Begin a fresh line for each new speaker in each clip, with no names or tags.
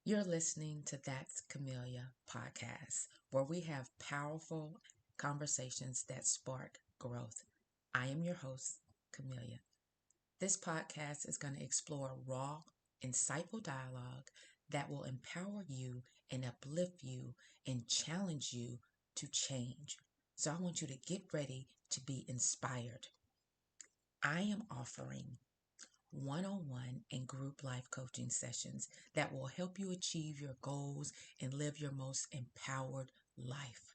You're listening to That's Camellia podcast, where we have powerful conversations that spark growth. I am your host, Camellia. This podcast is going to explore raw, insightful dialogue that will empower you and uplift you and challenge you to change. So I want you to get ready to be inspired. I am offering one-on-one and group life coaching sessions that will help you achieve your goals and live your most empowered life.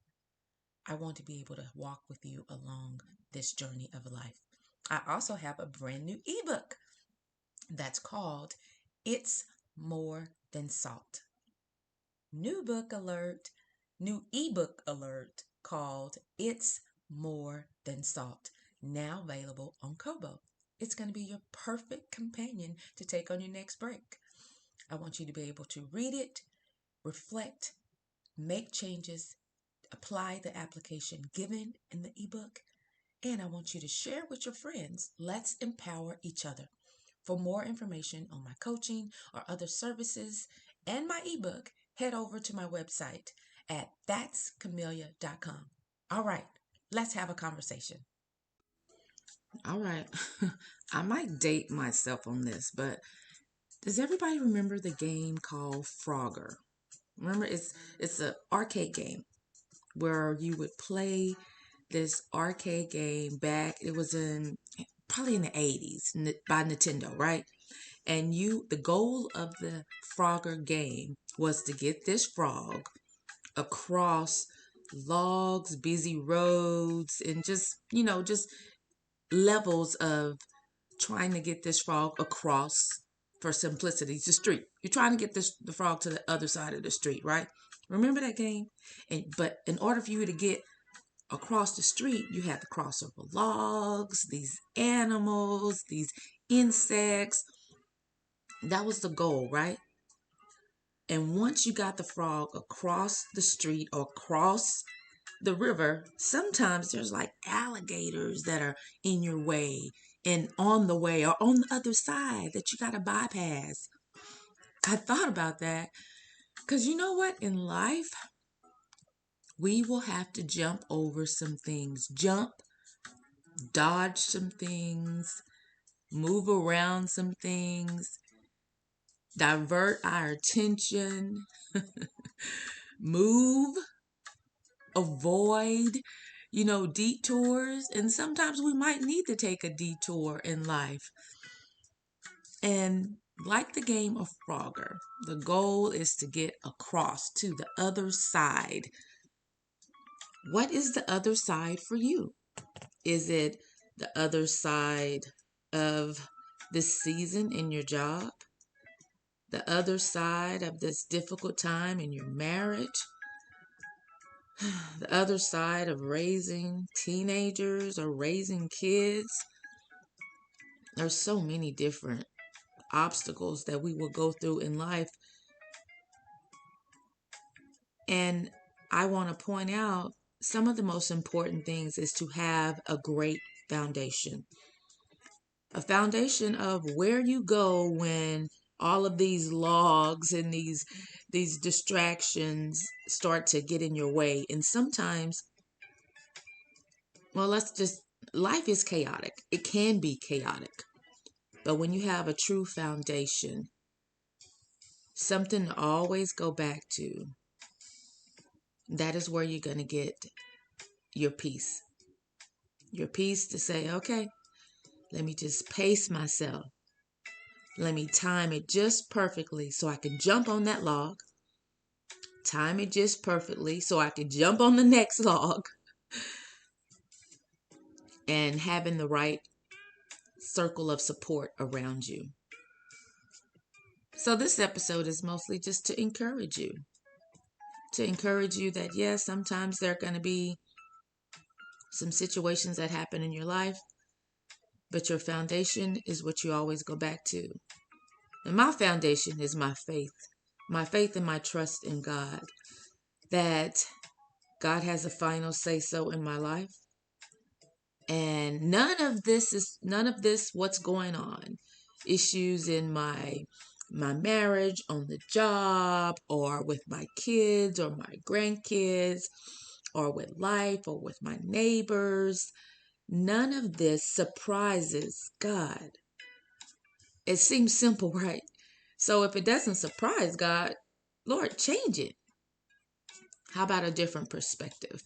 I want to be able to walk with you along this journey of life. I also have a brand new ebook that's called It's More Than Salt. New book alert, new ebook alert called It's More Than Salt, now available on Kobo. It's going to be your perfect companion to take on your next break. I want you to be able to read it, reflect, make changes, apply the application given in the ebook, and I want you to share with your friends. Let's empower each other. For more information on my coaching or other services and my ebook, head over to my website at thatscamellia.com. All right, let's have a conversation. All right, I might date myself on this, but does everybody remember the game called Frogger? Remember, it's an arcade game where you would play this arcade game back. It was in probably in the 80s by Nintendo, right? And the goal of the Frogger game was to get this frog across logs, busy roads, and just levels of trying to get this frog across, for simplicity, the street. You're trying to get the frog to the other side of the street, right? Remember that game? But in order for you to get across the street, you had to cross over logs, these animals, these insects. That was the goal, right? And once you got the frog across the street or across the river, sometimes there's like alligators that are in your way and on the way or on the other side that you got to bypass. I thought about that because you know what? In life, we will have to jump over some things, dodge some things, move around some things, divert our attention, move, avoid, detours. And sometimes we might need to take a detour in life. And like the game of Frogger, the goal is to get across to the other side. What is the other side for you? Is it the other side of this season in your job? The other side of this difficult time in your marriage? The other side of raising teenagers or raising kids? There's so many different obstacles that we will go through in life. And I want to point out some of the most important things is to have a great foundation. A foundation of where you go when all of these logs and these distractions start to get in your way. And sometimes, well, life is chaotic. It can be chaotic. But when you have a true foundation, something to always go back to, that is where you're going to get your peace. Your peace to say, okay, let me just pace myself. Let me time it just perfectly so I can jump on that log. Time it just perfectly so I can jump on the next log. And having the right circle of support around you. So this episode is mostly just to encourage you. To encourage you that, yes, sometimes there are going to be some situations that happen in your life, but your foundation is what you always go back to. And my foundation is my faith and my trust in God, that God has a final say so in my life. And none of this, what's going on, issues in my my marriage, on the job, or with my kids or my grandkids, or with life or with my neighbors. None of this surprises God. It seems simple, right? So if it doesn't surprise God, Lord, change it. How about a different perspective?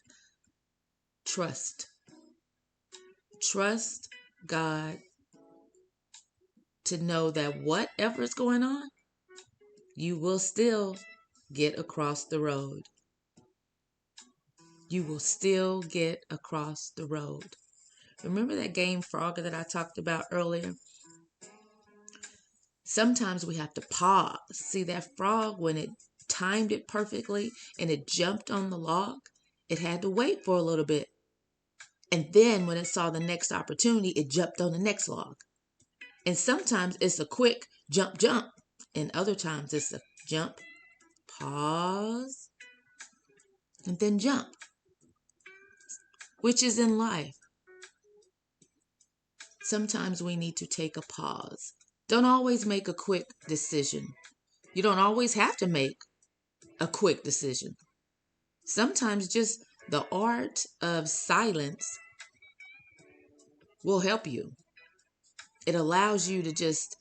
Trust. Trust God to know that whatever is going on, you will still get across the road. You will still get across the road. Remember that game Frogger that I talked about earlier? Sometimes we have to pause. See that frog, when it timed it perfectly and it jumped on the log, it had to wait for a little bit. And then when it saw the next opportunity, it jumped on the next log. And sometimes it's a quick jump, jump. And other times it's a jump, pause, and then jump, which is in life. Sometimes we need to take a pause. Don't always make a quick decision. You don't always have to make a quick decision. Sometimes just the art of silence will help you. It allows you to just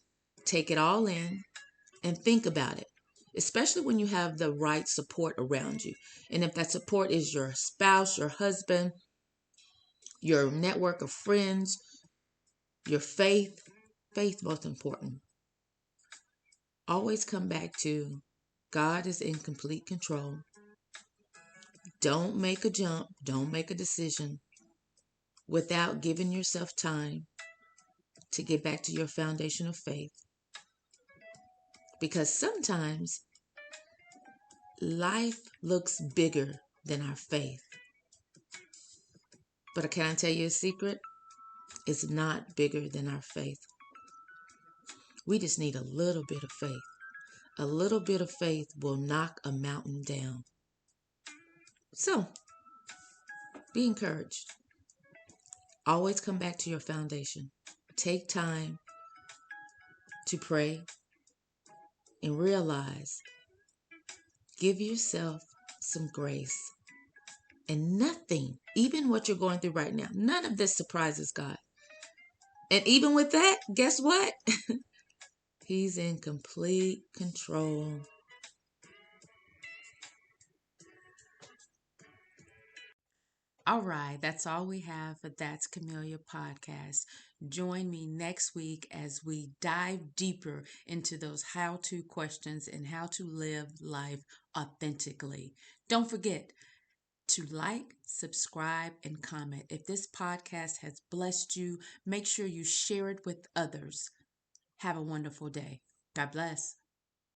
take it all in and think about it, especially when you have the right support around you. And if that support is your spouse, your husband, your network of friends, your faith, faith most important. Always come back to God is in complete control. Don't make a jump, don't make a decision without giving yourself time to get back to your foundation of faith. Because sometimes life looks bigger than our faith. But can I tell you a secret? It's not bigger than our faith. We just need a little bit of faith. A little bit of faith will knock a mountain down. So, be encouraged. Always come back to your foundation. Take time to pray and realize, give yourself some grace. And nothing, even what you're going through right now, none of this surprises God. And even with that, guess what? He's in complete control. All right, that's all we have for That's Camellia podcast. Join me next week as we dive deeper into those how to questions and how to live life authentically. Don't forget to like, subscribe, and comment. If this podcast has blessed you, make sure you share it with others. Have a wonderful day. God bless.